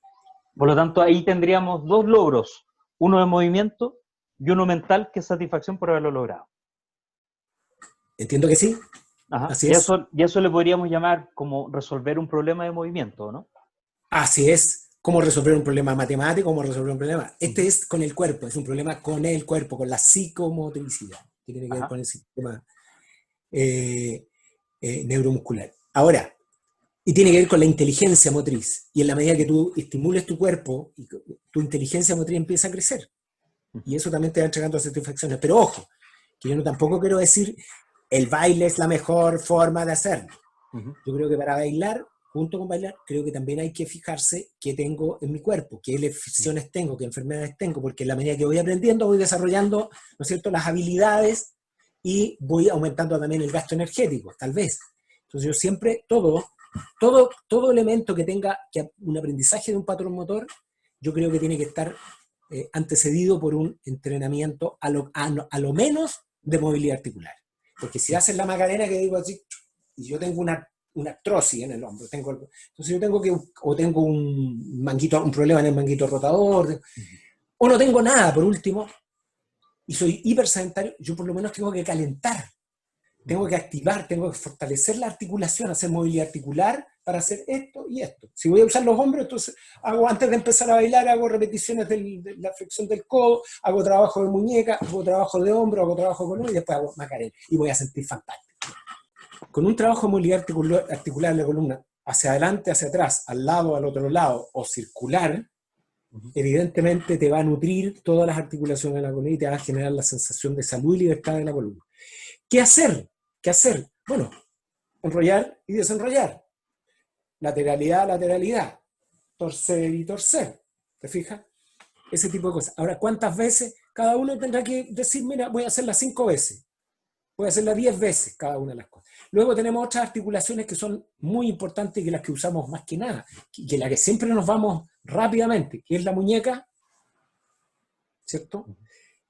Por lo tanto, ahí tendríamos dos logros, uno de movimiento y uno mental, que es satisfacción por haberlo logrado. Entiendo que sí. Ajá. Así es. Y eso le podríamos llamar como resolver un problema de movimiento, ¿no? Así es. Cómo resolver un problema matemático, cómo resolver un problema. Este es con el cuerpo, es un problema con el cuerpo, con la psicomotricidad, que tiene que ver Ajá. con el sistema neuromuscular. Ahora, y tiene que ver con la inteligencia motriz. Y en la medida que tú estimules tu cuerpo, tu inteligencia motriz empieza a crecer. Y eso también te va entregando satisfacciones. Pero ojo, que yo no tampoco quiero decir el baile es la mejor forma de hacerlo. Yo creo que para bailar, junto con bailar, creo que también hay que fijarse qué tengo en mi cuerpo, qué lesiones tengo, qué enfermedades tengo, porque en la medida que voy aprendiendo, voy desarrollando, ¿no es cierto?, las habilidades y voy aumentando también el gasto energético, tal vez. Entonces yo siempre, todo elemento que tenga un aprendizaje de un patrón motor, yo creo que tiene que estar antecedido por un entrenamiento a lo menos de movilidad articular. Porque si haces la macarena que digo así, y yo tengo una artrosis en el hombro, entonces yo tengo un problema en el manguito rotador, o no tengo nada, por último, y soy hipersedentario, yo por lo menos tengo que calentar, tengo que activar, tengo que fortalecer la articulación, hacer movilidad articular para hacer esto y esto. Si voy a usar los hombros, entonces antes de empezar a bailar, hago repeticiones de la flexión del codo, hago trabajo de muñeca, hago trabajo de hombro, hago trabajo de columna y después hago macarena. Y voy a sentir fantástico. Con un trabajo de movilidad articular en la columna, hacia adelante, hacia atrás, al lado, al otro lado, o circular, evidentemente te va a nutrir todas las articulaciones de la columna y te va a generar la sensación de salud y libertad de la columna. ¿Qué hacer? ¿Qué hacer? Bueno, enrollar y desenrollar. Lateralidad, lateralidad. Torcer y torcer. ¿Te fijas? Ese tipo de cosas. Ahora, ¿cuántas veces? Cada uno tendrá que decir, mira, voy a hacerla 5 veces. Voy a hacerla 10 veces cada una de las cosas. Luego tenemos otras articulaciones que son muy importantes y que las que usamos más que nada, que la que siempre nos vamos rápidamente, que es la muñeca, ¿cierto?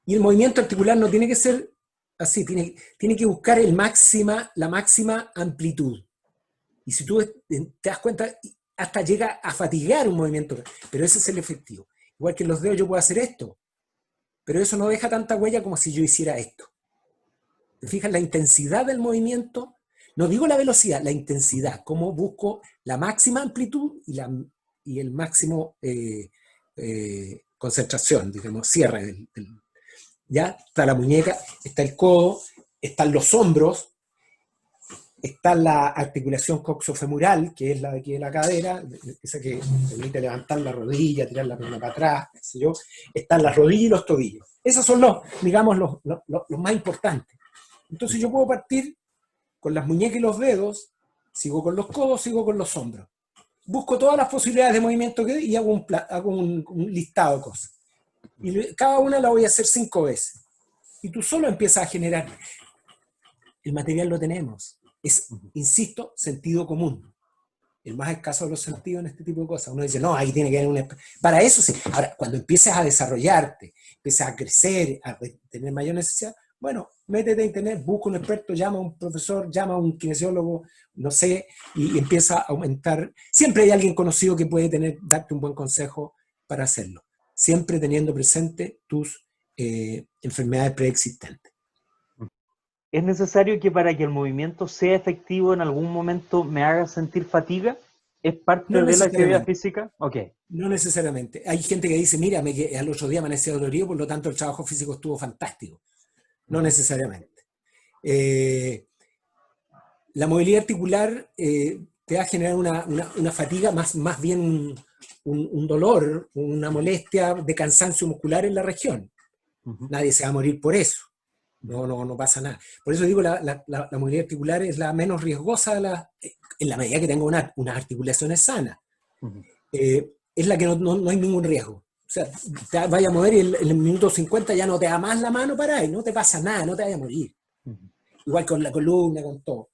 Y el movimiento articular no tiene que ser así, tiene que buscar la máxima amplitud. Y si tú te das cuenta, hasta llega a fatigar un movimiento, pero ese es el efectivo. Igual que en los dedos yo puedo hacer esto, pero eso no deja tanta huella como si yo hiciera esto. ¿Te fijas? La intensidad del movimiento, no digo la velocidad, la intensidad, cómo busco la máxima amplitud y el máximo concentración, digamos, cierre. Ya está la muñeca, está el codo, están los hombros, está la articulación coxofemoral, que es la de aquí de la cadera, esa que permite levantar la rodilla, tirar la pierna para atrás, qué sé yo. Están las rodillas y los tobillos. Esos son digamos, los más importantes. Entonces yo puedo partir con las muñecas y los dedos, sigo con los codos, sigo con los hombros. Busco todas las posibilidades de movimiento que y hago un listado de cosas. Y cada una la voy a hacer 5 veces. Y tú solo empiezas a generar. El material lo tenemos. Es, insisto, sentido común. El más escaso de los sentidos en este tipo de cosas. Uno dice, no, ahí tiene que haber un... Para eso sí. Ahora, cuando empieces a desarrollarte, empieces a crecer, a tener mayor necesidad, bueno, métete a internet, busca un experto, llama a un profesor, llama a un kinesiólogo, no sé, y empieza a aumentar. Siempre hay alguien conocido que puede darte un buen consejo para hacerlo. Siempre teniendo presente tus enfermedades preexistentes. ¿Es necesario que para que el movimiento sea efectivo en algún momento me haga sentir fatiga? ¿Es parte No de la actividad necesariamente. física? Ok. No necesariamente. Hay gente que dice, mira, al otro día amanecí dolorido, por lo tanto el trabajo físico estuvo fantástico. No necesariamente. La movilidad articular te va a generar una fatiga, más bien un dolor, una molestia de cansancio muscular en la región. Nadie se va a morir por eso. No pasa nada. Por eso digo, la movilidad articular es la menos riesgosa en la medida que tenga unas articulaciones sanas. Es la que no hay ningún riesgo. O sea, te vaya a mover y en el minuto 50 ya no te da más la mano para ahí, no te pasa nada, no te vaya a morir. Igual con la columna, con todo.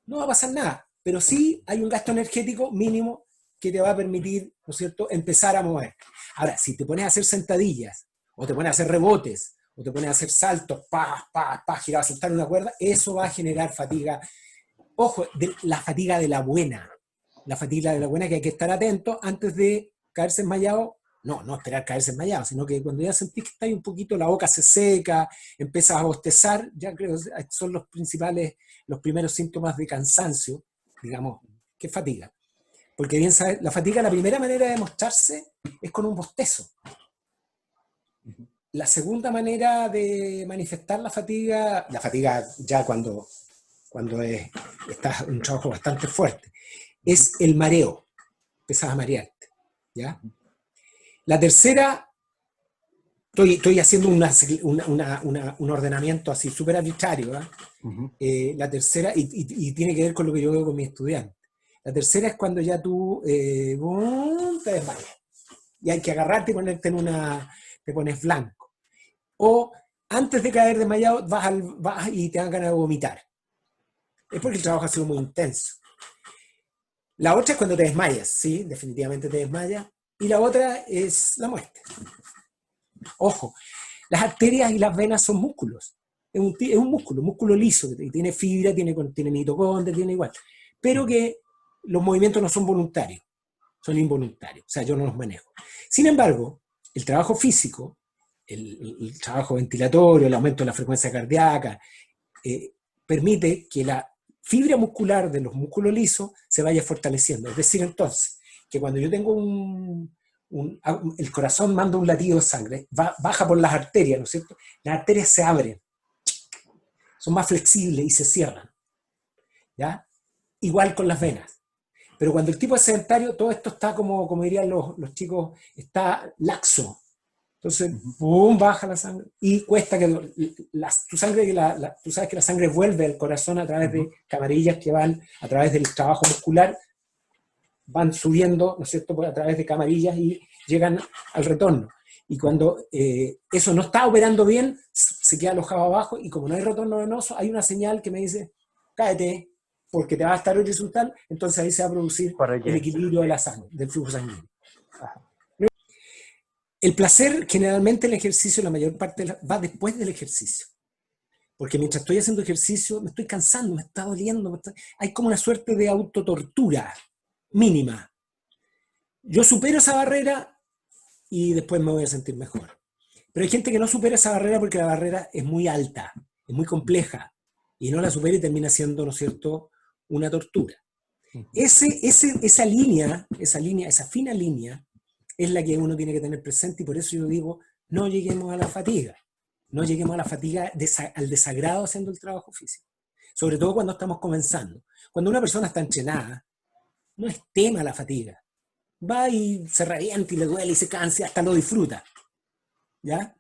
No va a pasar nada, pero sí hay un gasto energético mínimo que te va a permitir, ¿no es cierto?, empezar a mover. Ahora, si te pones a hacer sentadillas, o te pones a hacer rebotes, o te pones a hacer saltos, girar, soltar una cuerda, eso va a generar fatiga. Ojo, la fatiga de la buena. La fatiga de la buena, que hay que estar atento antes de caerse desmayado. No esperar caerse desmayado, sino que cuando ya sentís que está ahí un poquito, la boca se seca, empiezas a bostezar, ya creo que son los primeros síntomas de cansancio, digamos, que fatiga. Porque bien sabes, la fatiga, la primera manera de mostrarse es con un bostezo. La segunda manera de manifestar la fatiga ya cuando está un trabajo bastante fuerte, es el mareo. Empezás a marearte, ¿ya? La tercera, estoy haciendo un ordenamiento así súper arbitrario, ¿eh? La tercera, y tiene que ver con lo que yo veo con mis estudiantes. La tercera es cuando ya tú te desmayas. Y hay que agarrarte y ponerte te pones blanco. O antes de caer desmayado, vas y te dan ganas de vomitar. Es porque el trabajo ha sido muy intenso. La otra es cuando te desmayas, sí, definitivamente te desmayas. Y la otra es la muerte. Ojo, las arterias y las venas son músculos. Es un músculo liso, que tiene fibra, tiene mitocondria, tiene igual. Pero que los movimientos no son voluntarios, son involuntarios. O sea, yo no los manejo. Sin embargo, el trabajo físico, el trabajo ventilatorio, el aumento de la frecuencia cardíaca, permite que la fibra muscular de los músculos lisos se vaya fortaleciendo. Es decir, entonces, que cuando yo tengo el corazón manda un latido de sangre, baja por las arterias, ¿no es cierto? Las arterias se abren, son más flexibles y se cierran, ¿ya? Igual con las venas. Pero cuando el tipo es sedentario, todo esto está como dirían los chicos, está laxo. Entonces, ¡pum!, baja la sangre y cuesta que tú sabes que la sangre vuelve al corazón a través de camarillas que van a través del trabajo muscular, van subiendo, ¿no es cierto?, a través de camarillas y llegan al retorno. Y cuando eso no está operando bien, se queda alojado abajo y como no hay retorno venoso, hay una señal que me dice, cáete, porque te va a estar horizontal, entonces ahí se va a producir el equilibrio de la sangre, del flujo sanguíneo. El placer, generalmente el ejercicio, la mayor parte va después del ejercicio. Porque mientras estoy haciendo ejercicio, me estoy cansando, me está doliendo, hay como una suerte de autotortura mínima. Yo supero esa barrera y después me voy a sentir mejor. Pero hay gente que no supera esa barrera porque la barrera es muy alta, es muy compleja, y no la supera y termina siendo, ¿no es cierto?, una tortura. Esa fina línea, es la que uno tiene que tener presente, y por eso yo digo, no lleguemos a la fatiga. No lleguemos a la fatiga al desagrado haciendo el trabajo físico. Sobre todo cuando estamos comenzando. Cuando una persona está entrenada, no es tema la fatiga. Va y se revienta y le duele y se cansa, hasta lo disfruta. ¿Ya?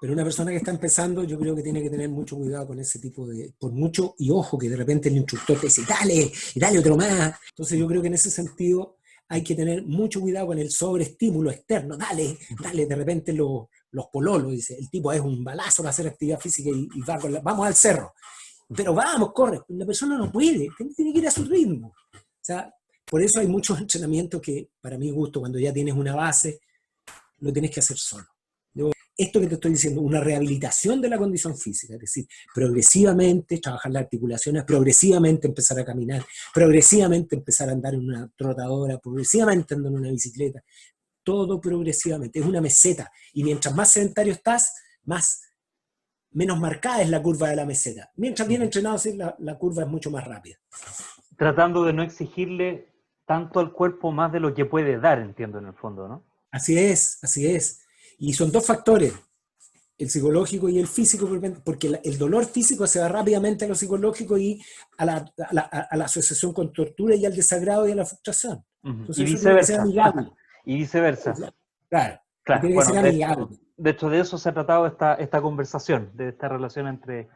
Pero una persona que está empezando, yo creo que tiene que tener mucho cuidado con ese tipo por mucho, y ojo, que de repente el instructor te dice, dale, y dale otro más. Entonces yo creo que en ese sentido hay que tener mucho cuidado con el sobreestímulo externo. Dale, de repente los pololos, dice, el tipo es un balazo para hacer actividad física y vamos al cerro. Pero vamos, corre. La persona no puede, tiene que ir a su ritmo. O sea, por eso hay muchos entrenamientos que, para mi gusto, cuando ya tienes una base, lo tienes que hacer solo. Esto que te estoy diciendo, una rehabilitación de la condición física, es decir, progresivamente trabajar las articulaciones, progresivamente empezar a caminar, progresivamente empezar a andar en una trotadora, progresivamente andar en una bicicleta, todo progresivamente, es una meseta, y mientras más sedentario estás, menos marcada es la curva de la meseta. Mientras bien entrenado, sí, la curva es mucho más rápida. Tratando de no exigirle tanto al cuerpo más de lo que puede dar, entiendo, en el fondo, ¿no? Así es. Y son dos factores, el psicológico y el físico, porque el dolor físico se va rápidamente a lo psicológico y a la asociación con tortura y al desagrado y a la frustración. Entonces, y viceversa. Eso tiene que ser amigable. Y viceversa. Claro. Tiene que ser amigable. De hecho, de eso se ha tratado esta conversación, de esta relación entre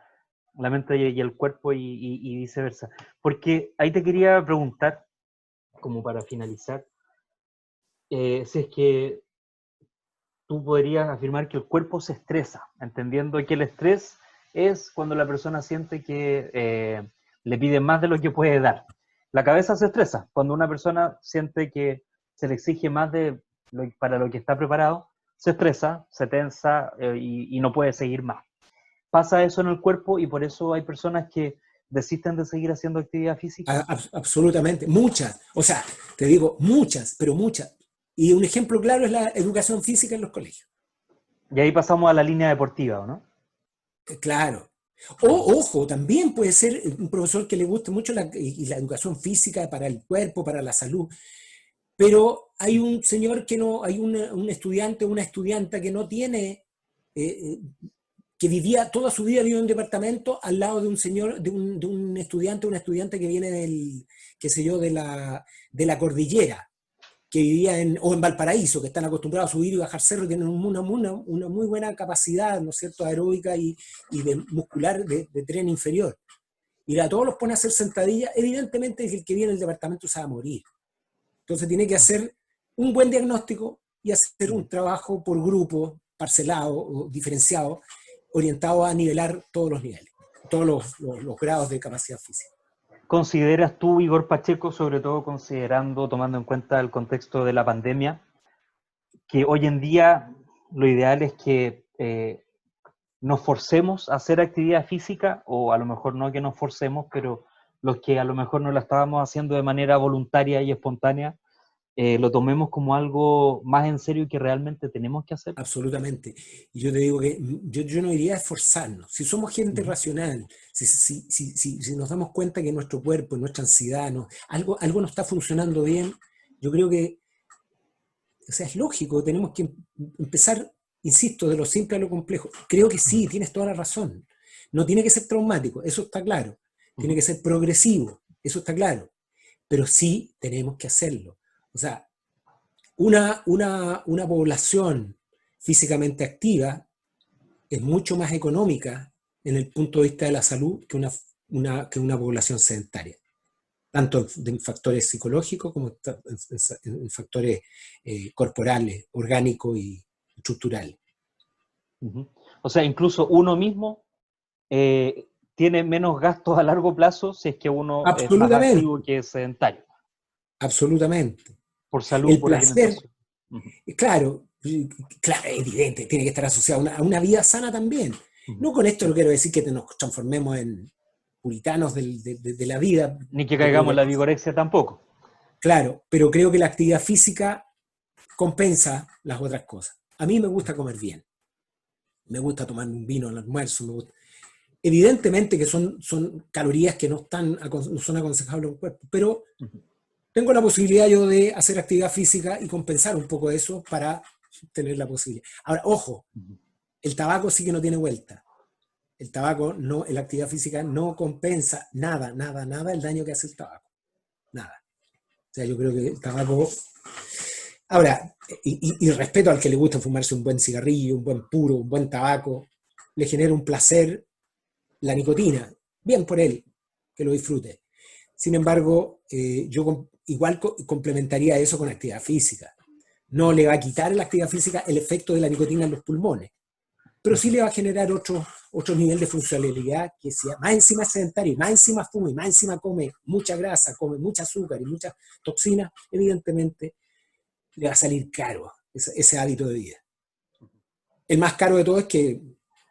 la mente y el cuerpo y viceversa. Porque ahí te quería preguntar, como para finalizar, si es que tú podrías afirmar que el cuerpo se estresa, entendiendo que el estrés es cuando la persona siente que le pide más de lo que puede dar. La cabeza se estresa cuando una persona siente que se le exige más para lo que está preparado, se estresa, se tensa y no puede seguir más. Pasa eso en el cuerpo y por eso hay personas que desisten de seguir haciendo actividad física? Absolutamente, muchas. O sea, te digo muchas, pero muchas. Y un ejemplo claro es la educación física en los colegios. Y ahí pasamos a la línea deportiva, ¿o no? Claro. O, ojo, también puede ser un profesor que le guste mucho la educación física para el cuerpo, para la salud, pero hay un señor que no, hay un estudiante o una estudianta que no tiene, eh, que vivía, toda su vida vivió en un departamento al lado de un señor, de un estudiante o una estudiante que viene del, qué sé yo, de la cordillera, que vivía o en Valparaíso, que están acostumbrados a subir y bajar cerros y tienen una muy buena capacidad, ¿no es cierto?, aeróbica y de muscular de tren inferior. Y a todos los pone a hacer sentadillas, evidentemente el que viene del departamento se va a morir. Entonces tiene que hacer un buen diagnóstico y hacer un trabajo por grupo, parcelado o diferenciado, orientado a nivelar todos los niveles, todos los grados de capacidad física. ¿Consideras tú, Igor Pacheco, sobre todo considerando, tomando en cuenta el contexto de la pandemia, que hoy en día lo ideal es que nos forcemos a hacer actividad física, o a lo mejor no que nos forcemos, pero los que a lo mejor no la estábamos haciendo de manera voluntaria y espontánea, lo tomemos como algo más en serio y que realmente tenemos que hacer? Absolutamente. Y yo te digo que yo no iría a esforzarnos. Si somos gente racional, si nos damos cuenta que nuestro cuerpo, nuestra ansiedad, algo no está funcionando bien, yo creo que, o sea, es lógico, tenemos que empezar, insisto, de lo simple a lo complejo. Creo que sí, tienes toda la razón. No tiene que ser traumático, eso está claro. Tiene que ser progresivo, eso está claro. Pero sí tenemos que hacerlo. O sea, una población físicamente activa es mucho más económica en el punto de vista de la salud que una población sedentaria, tanto en factores psicológicos como en factores corporales, orgánicos y estructurales. O sea, incluso uno mismo tiene menos gastos a largo plazo si es que uno es más Absolutamente, activo que sedentario, absolutamente. por salud, El por placer, alimentación. claro, claro, es evidente, tiene que estar asociado a una vida sana también. No con esto no quiero decir que nos transformemos en puritanos de la vida. Ni que Yo creo caigamos que, en la vigorexia tampoco. claro, pero creo que la actividad física compensa las otras cosas. A mí me gusta comer bien, me gusta tomar un vino al almuerzo, evidentemente que son calorías que no son aconsejables al cuerpo, pero tengo la posibilidad yo de hacer actividad física y compensar un poco eso para tener la posibilidad. Ahora, ojo, el tabaco sí que no tiene vuelta. El tabaco, no, la actividad física no compensa nada el daño que hace el tabaco. Nada. O sea, yo creo que el tabaco... Ahora, y respeto al que le gusta fumarse un buen cigarrillo, un buen puro, un buen tabaco, le genera un placer la nicotina. Bien por él, que lo disfrute. Sin embargo, yo igual complementaría eso con actividad física. No le va a quitar la actividad física el efecto de la nicotina en los pulmones, pero sí le va a generar otro nivel de funcionalidad que sea más encima sedentario, más encima fuma y más encima come mucha grasa, come mucha azúcar y muchas toxinas, evidentemente le va a salir caro ese hábito de vida. El más caro de todo es que,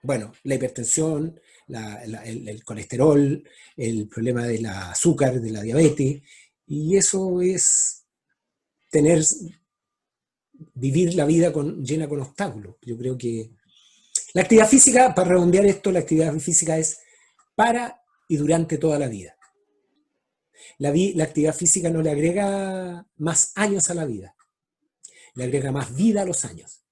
bueno, la hipertensión, el colesterol, el problema del azúcar, de la diabetes, y eso es vivir la vida llena con obstáculos. Yo creo que la actividad física, para redondear esto, la actividad física es para y durante toda la vida. La actividad física no le agrega más años a la vida, le agrega más vida a los años.